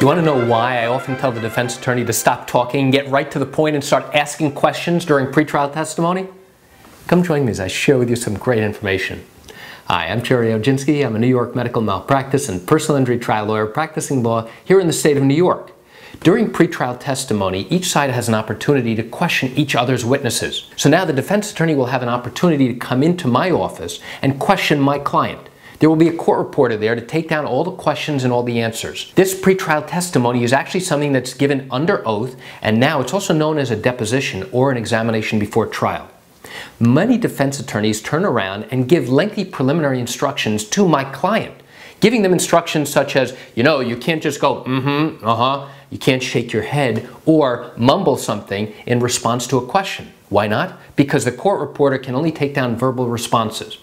You want to know why I often tell the defense attorney to stop talking and get right to the point and start asking questions during pretrial testimony? Come join me as I share with you some great information. Hi, I'm Jerry Oginski. I'm a New York medical malpractice and personal injury trial lawyer practicing law here in the state of New York. During pretrial testimony, each side has an opportunity to question each other's witnesses. So now the defense attorney will have an opportunity to come into my office and question my client. There will be a court reporter there to take down all the questions and all the answers. This pretrial testimony is actually something that's given under oath, and now it's also known as a deposition or an examination before trial. Many defense attorneys turn around and give lengthy preliminary instructions to my client, giving them instructions such as, you can't just go, you can't shake your head or mumble something in response to a question. Why not? Because the court reporter can only take down verbal responses.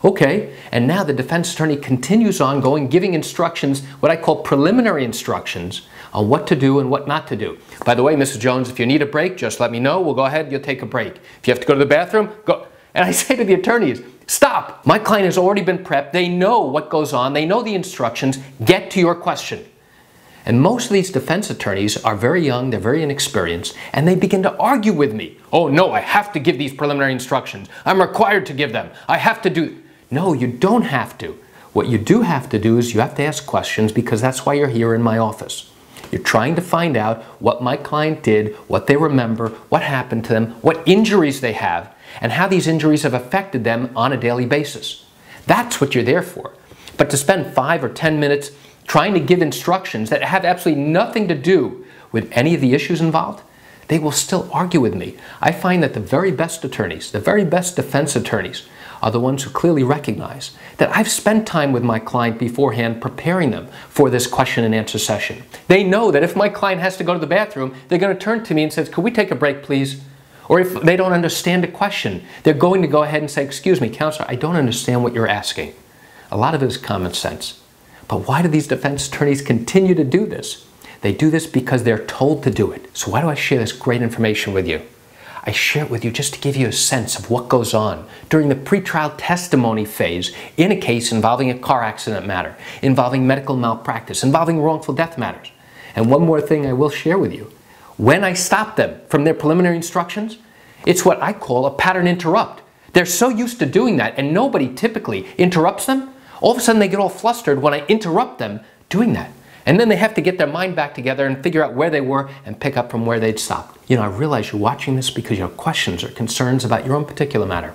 Okay, and now the defense attorney continues on giving instructions, what I call preliminary instructions, on what to do and what not to do. By the way, Mrs. Jones, if you need a break, just let me know. We'll go ahead, you'll take a break. If you have to go to the bathroom, go. And I say to the attorneys, stop. My client has already been prepped. They know what goes on. They know the instructions. Get to your question. And most of these defense attorneys are very young, they're very inexperienced, and they begin to argue with me. Oh no, I have to give these preliminary instructions. I'm required to give them. I have to do. No, you don't have to. What you do have to do is you have to ask questions, because that's why you're here in my office. You're trying to find out what my client did, what they remember, what happened to them, what injuries they have, and how these injuries have affected them on a daily basis. That's what you're there for. But to spend 5 or 10 minutes trying to give instructions that have absolutely nothing to do with any of the issues involved, they will still argue with me. I find that the very best attorneys, the very best defense attorneys, are the ones who clearly recognize that I've spent time with my client beforehand preparing them for this question and answer session. They know that if my client has to go to the bathroom, they're going to turn to me and say, could we take a break, please? Or if they don't understand a question, they're going to go ahead and say, excuse me, counselor, I don't understand what you're asking. A lot of it is common sense. But why do these defense attorneys continue to do this? They do this because they're told to do it. So why do I share this great information with you? I share it with you just to give you a sense of what goes on during the pretrial testimony phase in a case involving a car accident matter, involving medical malpractice, involving wrongful death matters. And one more thing I will share with you. When I stop them from their preliminary instructions, it's what I call a pattern interrupt. They're so used to doing that, and nobody typically interrupts them. All of a sudden they get all flustered when I interrupt them doing that. And then they have to get their mind back together and figure out where they were and pick up from where they'd stopped. I realize you're watching this because you have questions or concerns about your own particular matter.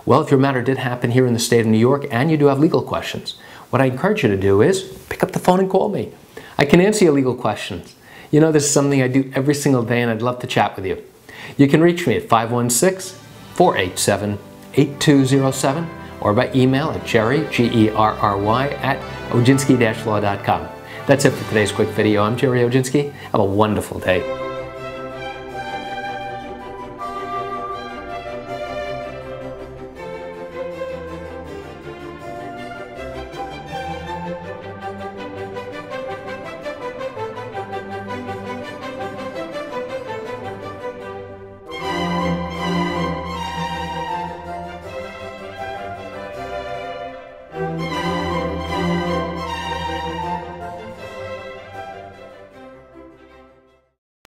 Well, if your matter did happen here in the state of New York and you do have legal questions, what I encourage you to do is pick up the phone and call me. I can answer your legal questions. This is something I do every single day, and I'd love to chat with you. You can reach me at 516-487-8207 or by email at Jerry, G-E-R-R-Y, @oginski-law.com. That's it for today's quick video. I'm Jerry Oginski. Have a wonderful day.